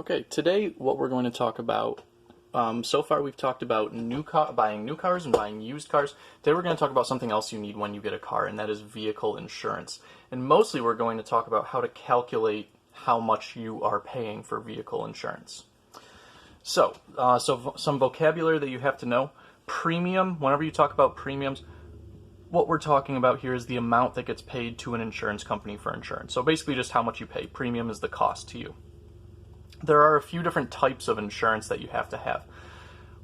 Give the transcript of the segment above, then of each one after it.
Okay, today what we're going to talk about, so far we've talked about buying new cars and buying used cars. Today we're going to talk about something else you need when you get a car, and that is vehicle insurance. And mostly we're going to talk about how to calculate how much you are paying for vehicle insurance. So some vocabulary that you have to know. Premium, whenever you talk about premiums, what we're talking about here is the amount that gets paid to an insurance company for insurance. So basically just how much you pay. Premium is the cost to you. There are a few different types of insurance that you have to have.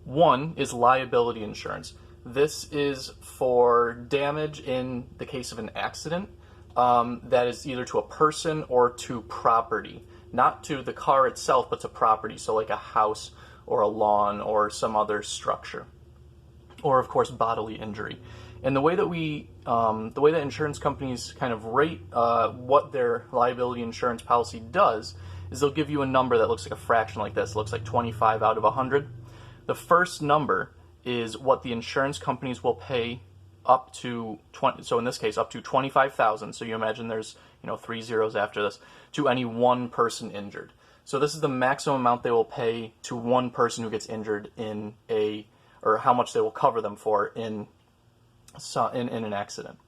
One is liability insurance. This is for damage in the case of an accident that is either to a person or to property. Not to the car itself, but to property, so like a house or a lawn or some other structure. Or, of course, bodily injury. And the way that insurance companies kind of rate what their liability insurance policy does is they'll give you a number that looks like a fraction like this. It looks like 25 out of 100. The first number is what the insurance companies will pay up to 20. So in this case, up to 25,000. So you imagine there's three zeros after this to any one person injured. So this is the maximum amount they will pay to one person who gets injured or how much they will cover them for in an accident.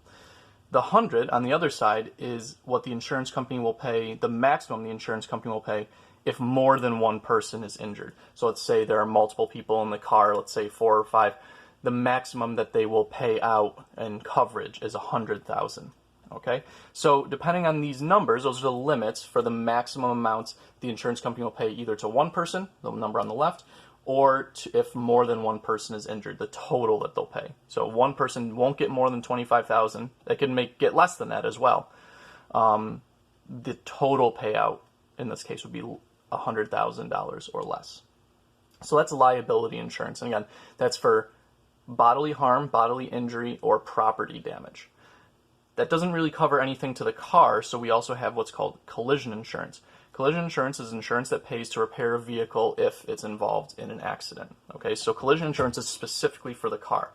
The 100 on the other side is what the insurance company will pay, the maximum the insurance company will pay if more than one person is injured. So let's say there are multiple people in the car, let's say 4 or 5. The maximum that they will pay out in coverage is 100,000. Okay? So depending on these numbers, those are the limits for the maximum amounts the insurance company will pay either to one person, the number on the left, or if more than one person is injured, the total that they'll pay. So one person won't get more than 25,000. They can get less than that as well. The total payout in this case would be $100,000 or less. So that's liability insurance. And again, that's for bodily harm, bodily injury, or property damage. That doesn't really cover anything to the car, so we also have what's called collision insurance. Collision insurance is insurance that pays to repair a vehicle if it's involved in an accident. Okay, so collision insurance is specifically for the car.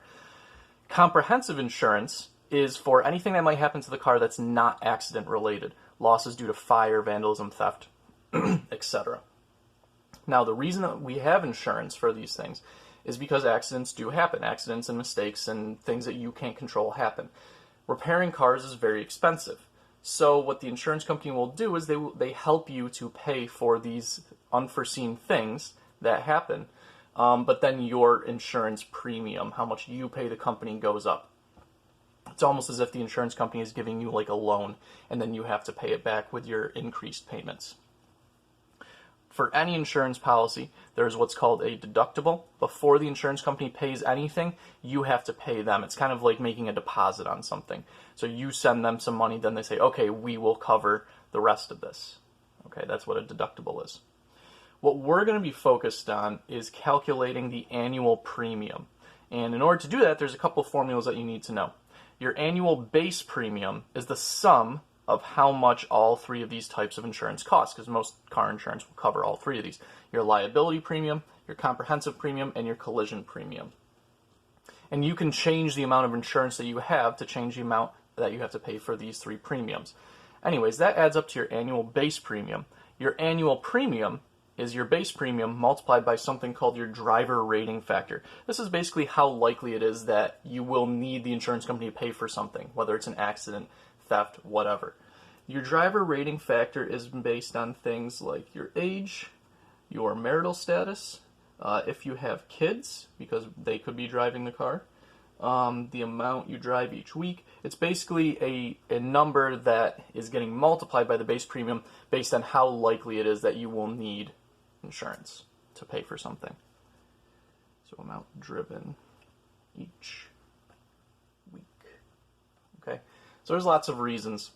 Comprehensive insurance is for anything that might happen to the car that's not accident related. Losses due to fire, vandalism, theft, etc. Now, the reason that we have insurance for these things is because accidents do happen. Accidents and mistakes and things that you can't control happen. Repairing cars is very expensive. So what the insurance company will do is they help you to pay for these unforeseen things that happen, but then your insurance premium, how much you pay the company, goes up. It's almost as if the insurance company is giving you like a loan, and then you have to pay it back with your increased payments. For any insurance policy, there's what's called a deductible. Before the insurance company pays anything, you have to pay them. It's kind of like making a deposit on something. So you send them some money, then they say, okay, we will cover the rest of this. Okay, that's what a deductible is. What we're going to be focused on is calculating the annual premium. And in order to do that, there's a couple of formulas that you need to know. Your annual base premium is the sum of how much all three of these types of insurance cost, because most car insurance will cover all three of these. Your liability premium, your comprehensive premium, and your collision premium. And you can change the amount of insurance that you have to change the amount that you have to pay for these three premiums. Anyways, that adds up to your annual base premium. Your annual premium is your base premium multiplied by something called your driver rating factor. This is basically how likely it is that you will need the insurance company to pay for something, whether it's an accident, theft, whatever. Your driver rating factor is based on things like your age, your marital status, if you have kids, because they could be driving the car, the amount you drive each week. It's basically a number that is getting multiplied by the base premium based on how likely it is that you will need insurance to pay for something. So amount driven each week. Okay, so there's lots of reasons,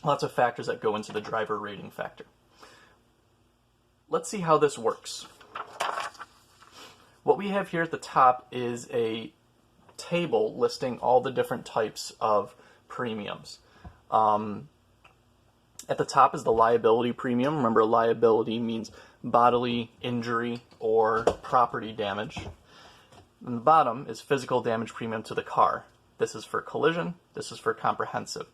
lots of factors that go into the driver rating factor. Let's see how this works. What we have here at the top is a table listing all the different types of premiums. At the top is the liability premium. Remember, liability means bodily injury or property damage. And the bottom is physical damage premium to the car. This is for collision. This is for comprehensive.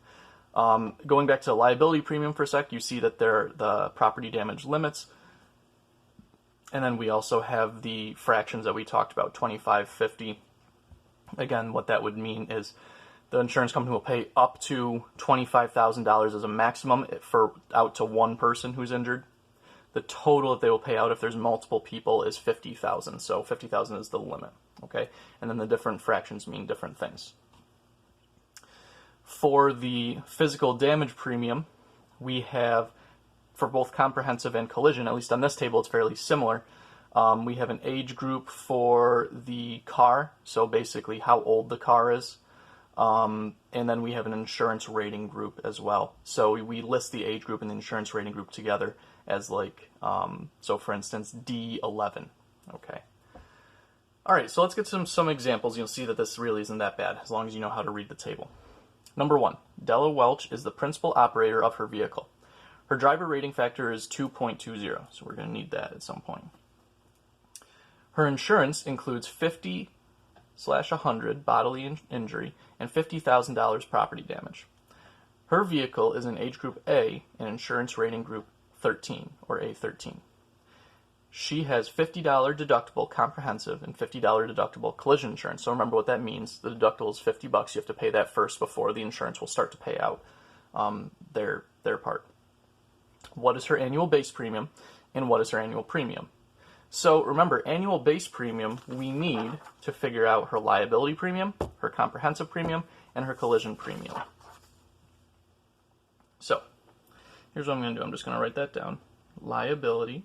Going back to the liability premium for a sec, you see that the property damage limits And then we also have the fractions that we talked about, 25, 50. Again, what that would mean is the insurance company will pay up to $25,000 as a maximum for out to one person who's injured. The total that they will pay out if there's multiple people is $50,000. So $50,000 is the limit. Okay, and then the different fractions mean different things. For the physical damage premium, we have, for both comprehensive and collision, at least on this table it's fairly similar. We have an age group for the car, so basically how old the car is. And then we have an insurance rating group as well. So we list the age group and the insurance rating group together as like, so for instance, D11. Okay. All right, so let's get some examples. You'll see that this really isn't that bad as long as you know how to read the table. Number 1, Della Welch is the principal operator of her vehicle. Her driver rating factor is 2.20, so we're going to need that at some point. Her insurance includes 50/100 bodily injury and $50,000 property damage. Her vehicle is in age group A and insurance rating group 13, or A13. She has $50 deductible comprehensive and $50 deductible collision insurance. So remember what that means. The deductible is $50. You have to pay that first before the insurance will start to pay out their part. What is her annual base premium and what is her annual premium? So remember, annual base premium we need to figure out her liability premium, her comprehensive premium, and her collision premium. So here's what I'm going to do. I'm just going to write that down. Liability.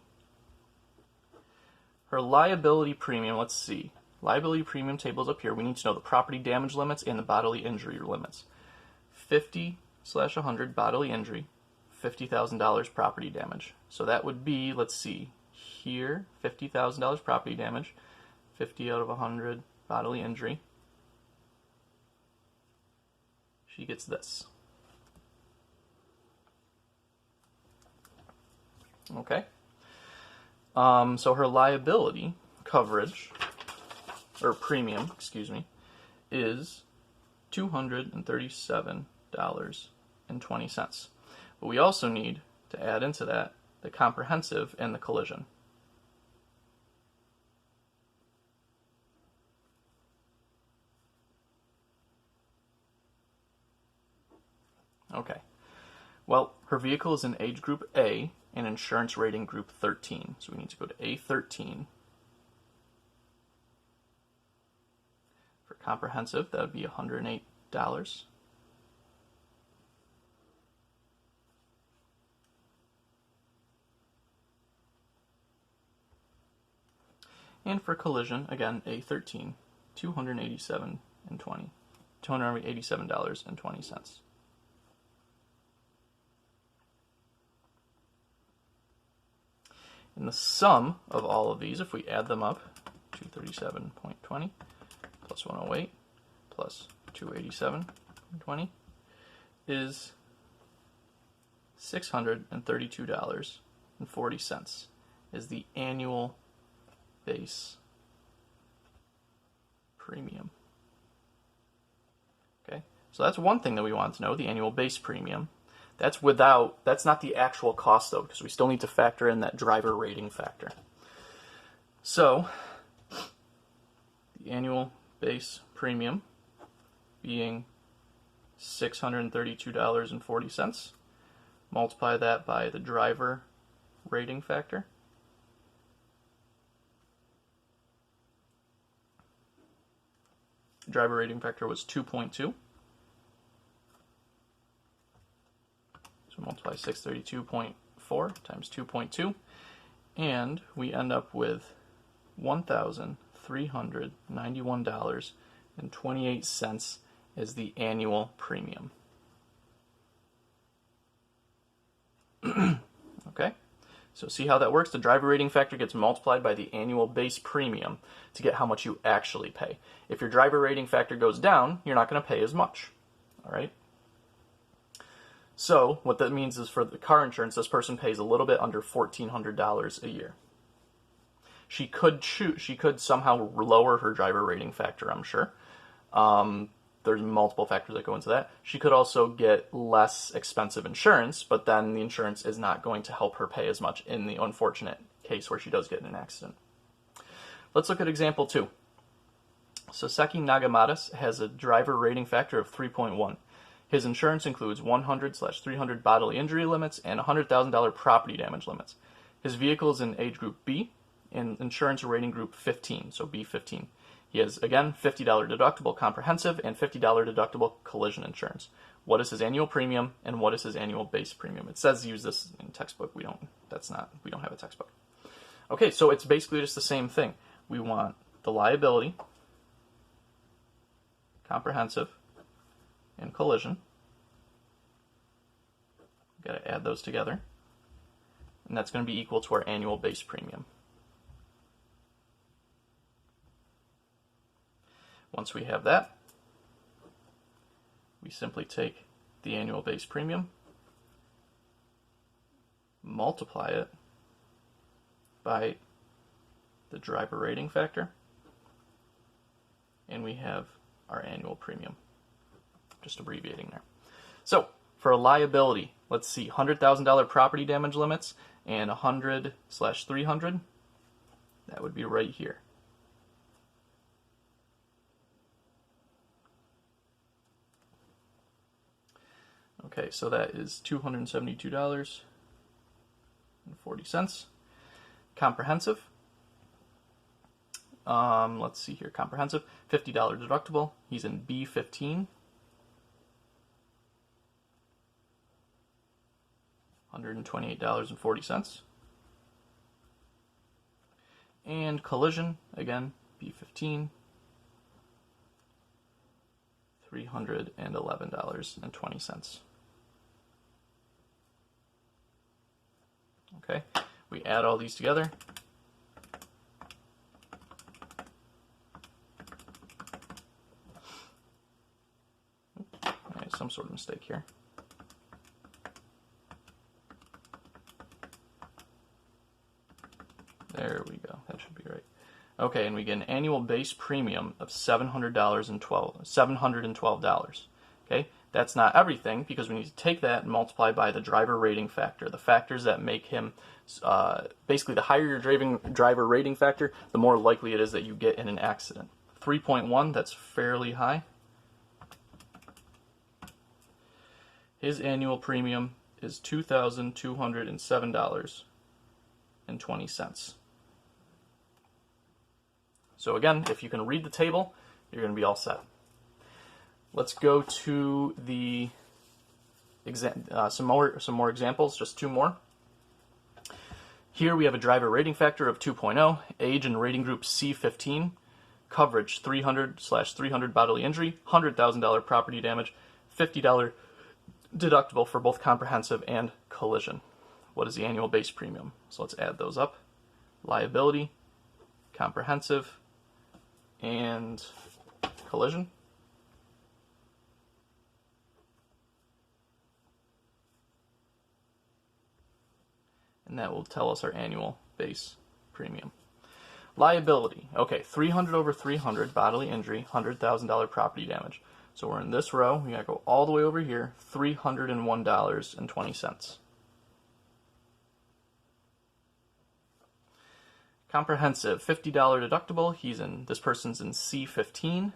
Her liability premium, let's see. Liability premium table is up here. We need to know the property damage limits and the bodily injury limits. 50/100 bodily injury, $50,000 property damage. So that would be, let's see, here, $50,000 property damage, 50 out of 100 bodily injury. She gets this. Okay. So her liability coverage, or premium, excuse me, is $237.20. But we also need to add into that the comprehensive and the collision. Okay. Well, her vehicle is in age group A and insurance rating group 13. So we need to go to A13. For comprehensive, that would be $108. And for collision, again, A13, $287.20. And the sum of all of these, if we add them up, 237.20 plus 108 plus 287.20 is $632.40 is the annual base premium. Okay, so that's one thing that we want to know, the annual base premium. That's not the actual cost though, because we still need to factor in that driver rating factor. So, the annual base premium being $632.40, multiply that by the driver rating factor. The driver rating factor was 2.2. So multiply 632.4 times 2.2, and we end up with $1,391.28 as the annual premium. Okay, so see how that works? The driver rating factor gets multiplied by the annual base premium to get how much you actually pay. If your driver rating factor goes down, you're not going to pay as much. All right. So what that means is for the car insurance, this person pays a little bit under $1,400 a year. She could somehow lower her driver rating factor, I'm sure. There's multiple factors that go into that. She could also get less expensive insurance, but then the insurance is not going to help her pay as much in the unfortunate case where she does get in an accident. Let's look at example 2. Soseki Nagamatas has a driver rating factor of 3.1. His insurance includes 100/300 bodily injury limits and $100,000 property damage limits. His vehicle is in age group B and insurance rating group 15, so B15. He has, again, $50 deductible comprehensive and $50 deductible collision insurance. What is his annual premium and what is his annual base premium? It says use this in textbook. We don't have a textbook. Okay, so it's basically just the same thing. We want the liability, comprehensive, and collision. We've got to add those together. And that's going to be equal to our annual base premium. Once we have that, we simply take the annual base premium, multiply it by the driver rating factor, and we have our annual premium. Just abbreviating there. So, for a liability, let's see, $100,000 property damage limits and 100/300. That would be right here. Okay, so that is $272.40. Comprehensive. Let's see here. Comprehensive, $50 deductible. He's in B15. $128.40. And collision, again, B15. $311.20. Okay, we add all these together. Some sort of mistake here. There we go. That should be right. Okay, and we get an annual base premium of $712. Okay, that's not everything because we need to take that and multiply by the driver rating factor, the factors that make him, basically the higher your driver rating factor, the more likely it is that you get in an accident. 3.1, that's fairly high. His annual premium is $2,207.20. So again, if you can read the table, you're going to be all set. Let's go to the some more examples, just 2 more. Here we have a driver rating factor of 2.0, age and rating group C15, coverage 300/300 bodily injury, $100,000 property damage, $50 deductible for both comprehensive and collision. What is the annual base premium? So let's add those up. Liability, comprehensive, and collision. And that will tell us our annual base premium. Liability, okay, 300/300 bodily injury, $100,000 property damage. So we're in this row, we gotta go all the way over here, $301.20. Comprehensive, $50 deductible. This person's in C15.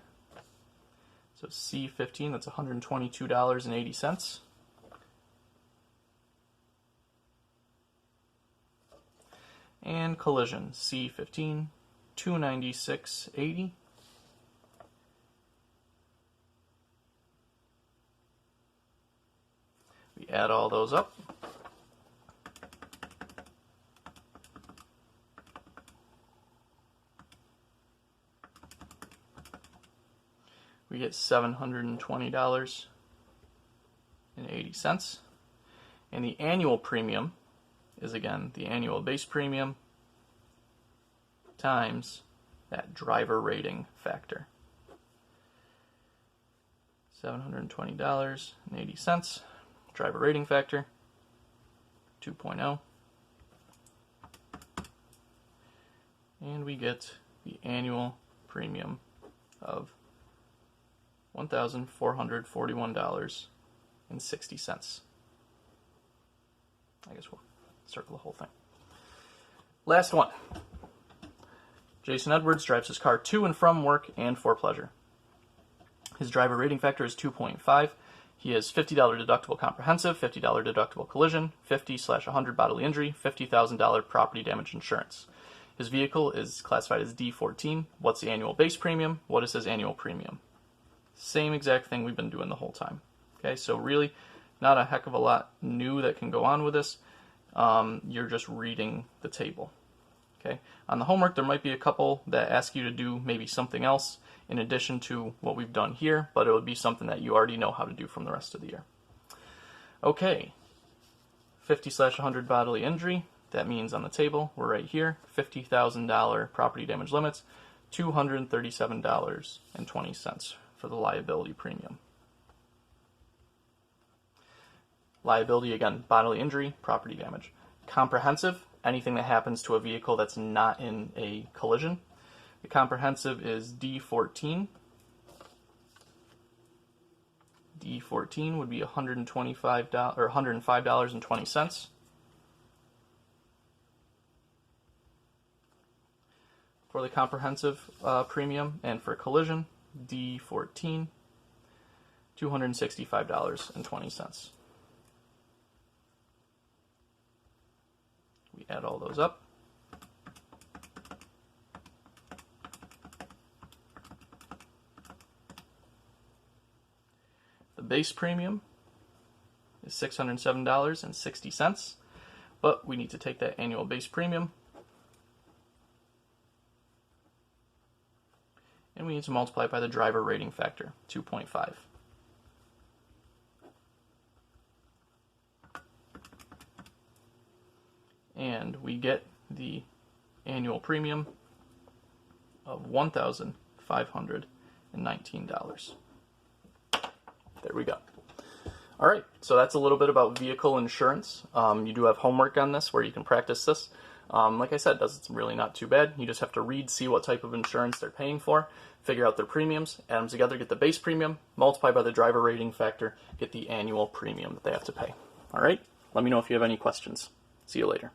So C15, that's $122.80. And collision, C15, $296.80. We add all those up. We get $720.80. And the annual premium is, again, the annual base premium times that driver rating factor. $720.80. Driver rating factor, 2.0. And we get the annual premium of $1,441.60. I guess we'll circle the whole thing. Last one. Jason Edwards drives his car to and from work and for pleasure. His driver rating factor is 2.5. He has $50 deductible comprehensive, $50 deductible collision, 50/100 bodily injury, $50,000 property damage insurance. His vehicle is classified as D14. What's the annual base premium? What is his annual premium? Same exact thing we've been doing the whole time. Okay, so really not a heck of a lot new that can go on with this. You're just reading the table. Okay. On the homework, there might be a couple that ask you to do maybe something else in addition to what we've done here, but it would be something that you already know how to do from the rest of the year. Okay, 50/100 bodily injury. That means on the table, we're right here, $50,000 property damage limits, $237.20 for the liability premium. Liability, again, bodily injury, property damage. Comprehensive, anything that happens to a vehicle that's not in a collision. The comprehensive is D14. D14 would be $125 or $105.20. For the comprehensive premium, and for collision, D14, $265.20. We add all those up. The base premium is $607.60, but we need to take that annual base premium and we need to multiply it by the driver rating factor, 2.5. And we get the annual premium of $1,519. There we go. All right, so that's a little bit about vehicle insurance. You do have homework on this where you can practice this. Like I said, it's really not too bad. You just have to read, see what type of insurance they're paying for, figure out their premiums, add them together, get the base premium, multiply by the driver rating factor, get the annual premium that they have to pay. All right, let me know if you have any questions. See you later.